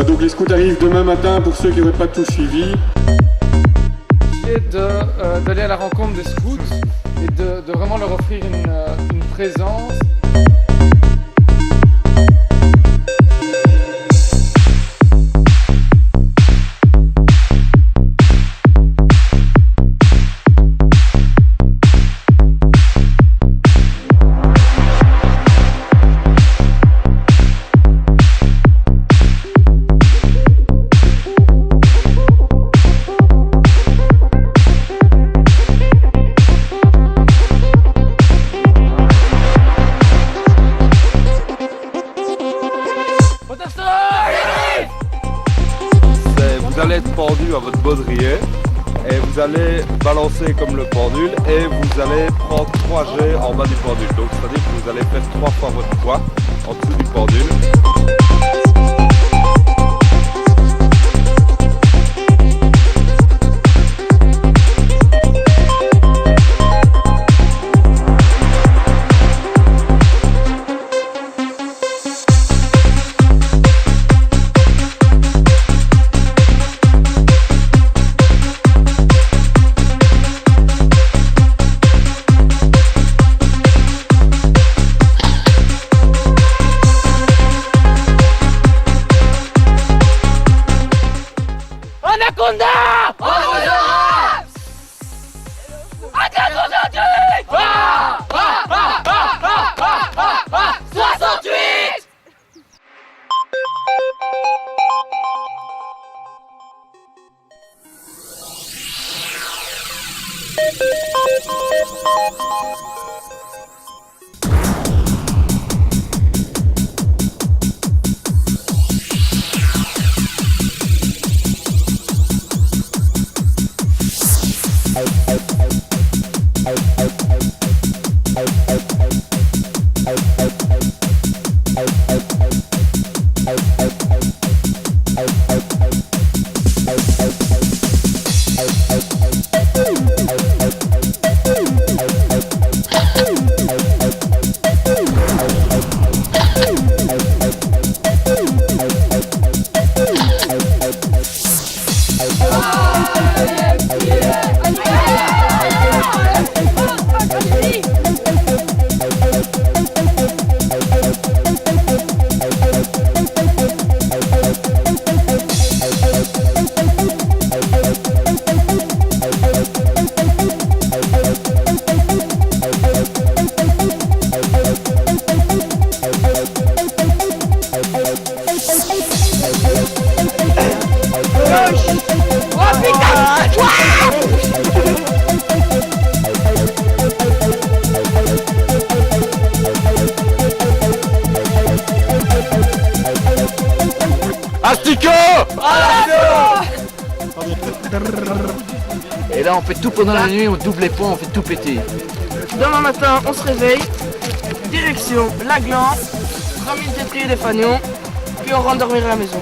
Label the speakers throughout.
Speaker 1: Donc les scouts arrivent demain matin pour ceux qui n'auraient pas tout suivi.
Speaker 2: Et d'aller à la rencontre des scouts et de vraiment leur offrir une présence.
Speaker 3: Vous allez être pendu à votre baudrier et vous allez balancer comme le pendule et vous allez prendre 3 jets en bas du pendule. Donc c'est-à-dire que vous allez faire 3 fois votre poids en dessous du pendule.
Speaker 4: Anaconda! Anaconda! Anaconda! 68!
Speaker 3: Astico!
Speaker 5: Et là on fait tout pendant la nuit, on double les points, on fait tout péter.
Speaker 6: Demain matin, on se réveille, direction la Glance, 3 minutes de prier des fagnons, puis on rentre dormir à la maison.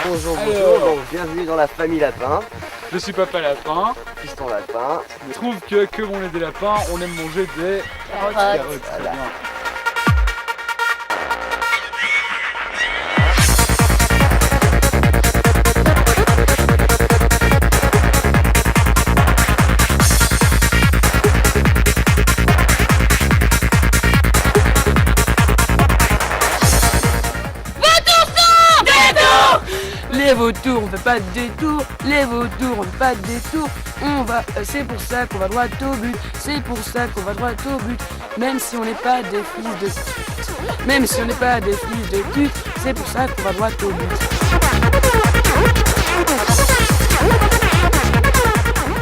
Speaker 7: Bonjour,
Speaker 2: Alors.
Speaker 7: bonjour, donc bienvenue dans la famille Lapin,
Speaker 2: Je suis Papa Lapin.
Speaker 7: Piston Lapin.
Speaker 2: Je trouve que comme on est des lapins, on aime manger des carottes. Très bien.
Speaker 6: Les vautours, on fait pas de détour. Les vautours, on fait pas de détour. C'est pour ça qu'on va droit au but. C'est pour ça qu'on va droit au but. Même si on n'est pas des fils de pute. Même si on n'est pas des fils de pute. C'est pour ça qu'on va droit au but.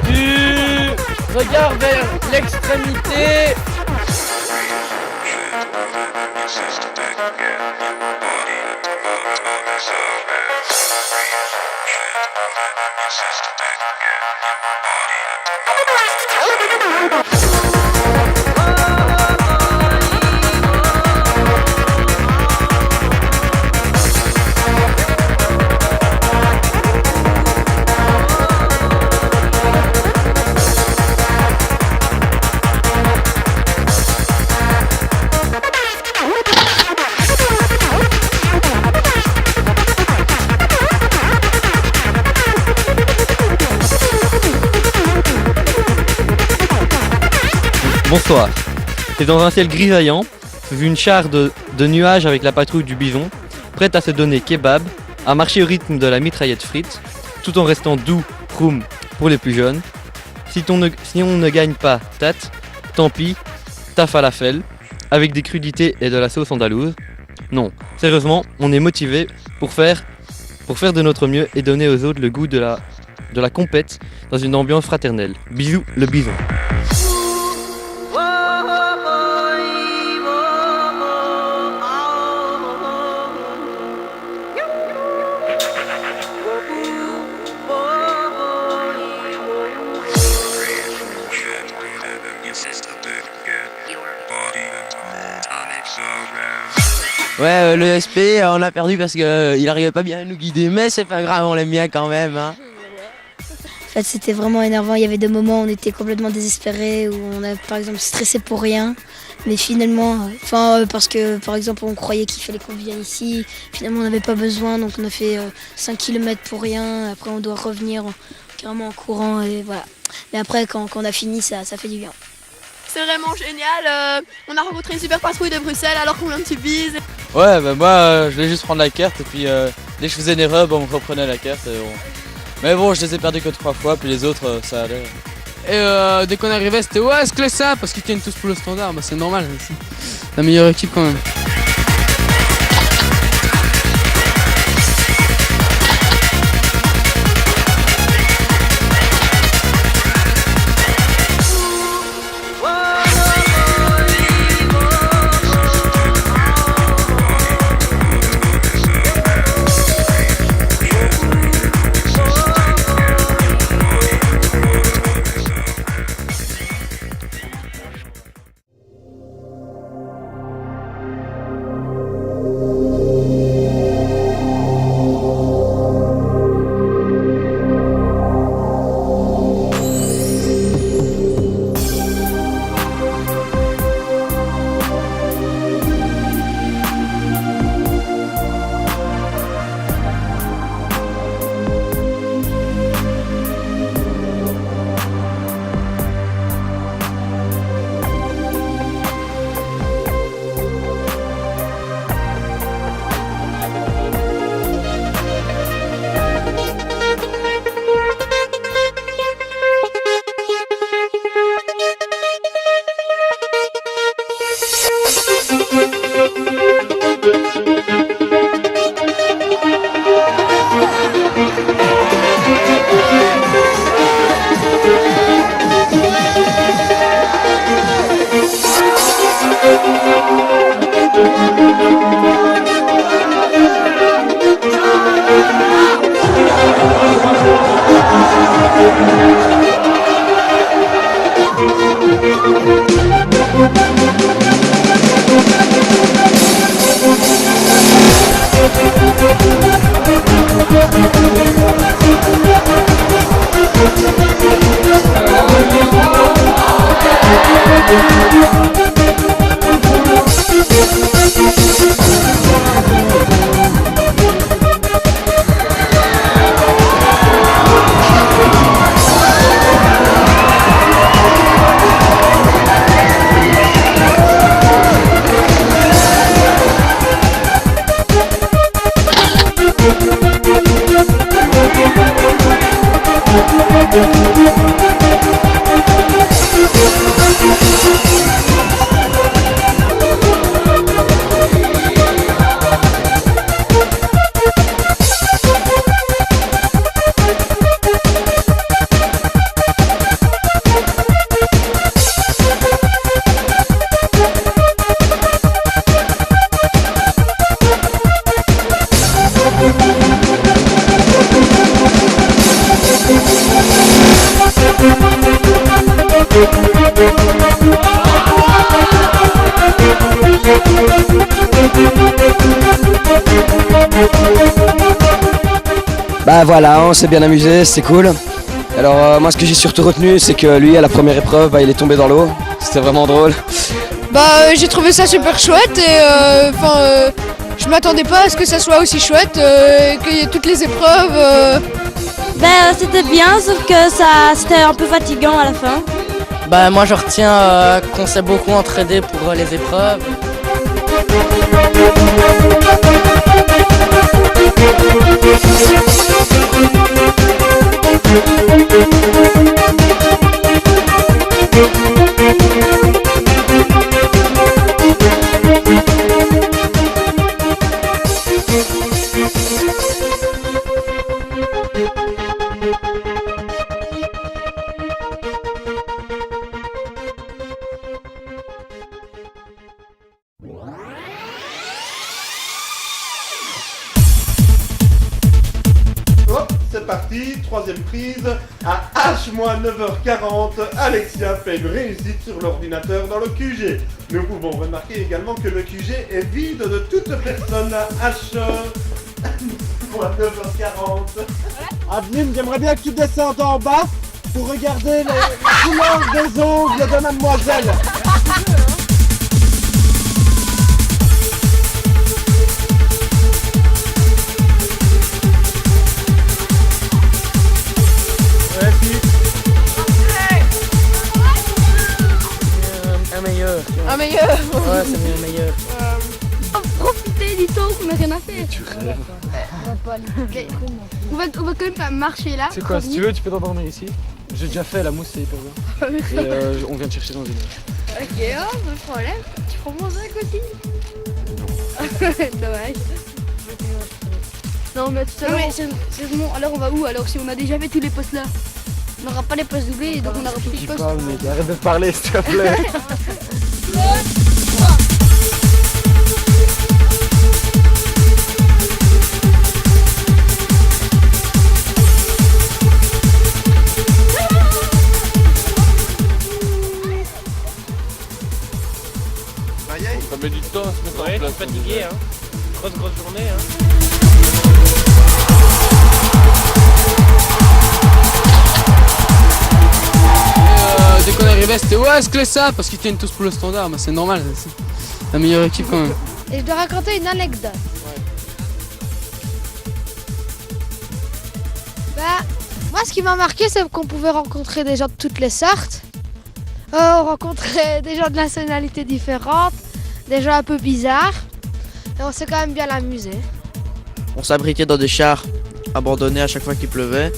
Speaker 2: Tu regardes vers l'extrémité.
Speaker 8: Bonsoir. C'est dans un ciel grisaillant, sous une char de nuages avec la patrouille du bison, prête à se donner kebab, à marcher au rythme de la mitraillette frite, tout en restant doux, roum pour les plus jeunes. Si on ne gagne pas, tate, tant pis, ta falafel, avec des crudités et de la sauce andalouse. Non, sérieusement, on est motivé pour faire de notre mieux et donner aux autres le goût de la compète dans une ambiance fraternelle. Bisous, le bison.
Speaker 9: Ouais, le SP, on a perdu parce qu'il arrivait pas bien à nous guider, mais c'est pas grave, on l'aime bien quand même. Hein.
Speaker 10: En fait, c'était vraiment énervant. Il y avait des moments où on était complètement désespérés, où on a par exemple stressé pour rien. Mais finalement, parce que par exemple, on croyait qu'il fallait qu'on vienne ici. Finalement, on n'avait pas besoin, donc on a fait 5 km pour rien. Après, on doit revenir carrément en courant et voilà. Mais après, quand on a fini, ça fait du bien.
Speaker 11: C'est vraiment génial. On a rencontré une super patrouille de Bruxelles alors qu'on vient de Tubize.
Speaker 12: Ouais, bah moi je voulais juste prendre la carte et puis dès que je faisais une erreur, on me reprenait la carte. Et bon. Mais bon, je les ai perdus que 3 fois, puis les autres ça allait.
Speaker 13: Et dès qu'on arrivait, c'était ouais, c'est que ça, parce qu'ils tiennent tous pour le standard, bah c'est normal. C'est la meilleure équipe quand même.
Speaker 14: Bah voilà, on s'est bien amusé, c'était cool. Alors moi ce que j'ai surtout retenu c'est que lui à la première épreuve bah, il est tombé dans l'eau. C'était vraiment drôle.
Speaker 11: Bah j'ai trouvé ça super chouette et je m'attendais pas à ce que ça soit aussi chouette, qu'il y ait toutes les épreuves.
Speaker 10: C'était bien, sauf que c'était un peu fatigant à la fin.
Speaker 9: Bah moi je retiens qu'on s'est beaucoup entraidé pour les épreuves.
Speaker 15: Hop, c'est parti, troisième prise, à H-9h40, Alexia fait une réussite sur l'ordinateur dans le QG. Nous pouvons remarquer également que le QG est vide de toute personne à H-9h40.
Speaker 16: Adeline, j'aimerais bien que tu descendes en bas pour regarder les couleurs des ongles de mademoiselle.
Speaker 6: Un meilleur.
Speaker 9: Ouais, c'est mieux, meilleur.
Speaker 11: Profitez du temps qu'on n'a rien à faire.
Speaker 2: Tu rêves.
Speaker 11: On va quand même pas marcher là.
Speaker 2: C'est quoi, si tu veux, tu peux t'endormir ici. J'ai déjà fait, la mousse c'est hyper bien. Et on vient te chercher dans une heure.
Speaker 11: Ok, pas de problème. Tu prends mon sac aussi. Dommage. Non mais tout à l'heure. C'est bon, alors on va où alors si on a déjà fait tous les postes là? On n'aura pas les postes doublés donc on aura plus de postes.
Speaker 2: Mais arrête de parler s'il te plaît.
Speaker 3: Ça met du temps à se mettre en place.
Speaker 4: Fatigué, hein. Grosse journée, hein.
Speaker 13: Dès qu'on est arrivé, c'était ouais, ce que ça, parce qu'ils tiennent tous pour le standard, mais c'est normal, c'est la meilleure équipe quand même.
Speaker 11: Et je dois raconter une anecdote. Moi, ce qui m'a marqué, c'est qu'on pouvait rencontrer des gens de toutes les sortes. On rencontrait des gens de nationalités différentes, des gens un peu bizarres. Et on s'est quand même bien amusé.
Speaker 9: On s'abritait dans des chars abandonnés à chaque fois qu'il pleuvait.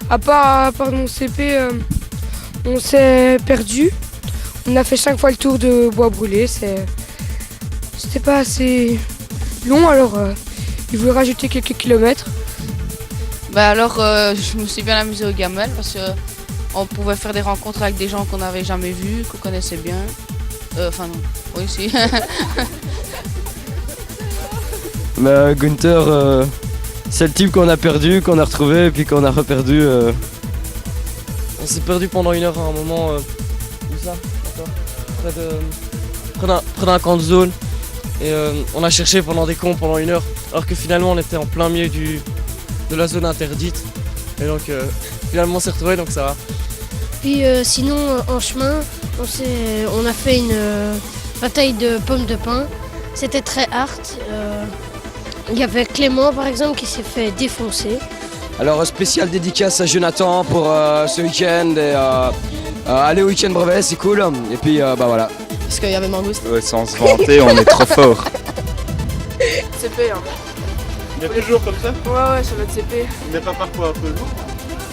Speaker 6: À part mon CP, on s'est perdu. On a fait 5 fois le tour de Bois Brûlé. C'était pas assez long, alors ils voulaient rajouter quelques kilomètres.
Speaker 17: Bah alors, je me suis bien amusé au Gamel parce qu'on pouvait faire des rencontres avec des gens qu'on n'avait jamais vus, qu'on connaissait bien. Enfin non, oui si.
Speaker 14: Bah, Gunther, c'est le type qu'on a perdu, qu'on a retrouvé et puis qu'on a reperdu.
Speaker 9: On s'est perdu pendant une heure à un moment. Où ça? Près d'un camp de zone. Et on a cherché pendant des cons pendant une heure. Alors que finalement on était en plein milieu de la zone interdite. Et donc finalement on s'est retrouvés donc ça va.
Speaker 10: Puis sinon en chemin, on a fait une bataille de pommes de pin. C'était très hard. Il y avait Clément par exemple qui s'est fait défoncer.
Speaker 14: Alors spécial dédicace à Jonathan pour ce week-end et aller au week-end brevet, c'est cool. Et puis bah voilà.
Speaker 17: Parce qu'il y avait Mangouste.
Speaker 3: Ouais, sans se vanter, on est trop fort.
Speaker 6: CP, hein.
Speaker 15: Il y a toujours comme ça?
Speaker 6: Ouais, ça va être CP.
Speaker 15: Mais pas parfois un peu.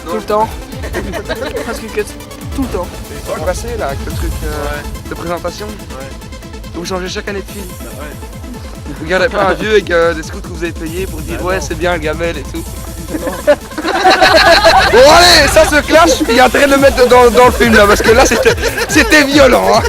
Speaker 6: Tout le temps. Presque que tout le temps.
Speaker 18: C'est le passé là, avec le truc de présentation. Vous changez chaque année de film. Vous regardez pas un vieux avec des scouts que vous avez payés pour dire ouais c'est bien le gamel et tout. Bon allez, ça se clash, il y a intérêt de le mettre dans le film là parce que là c'était violent. Hein.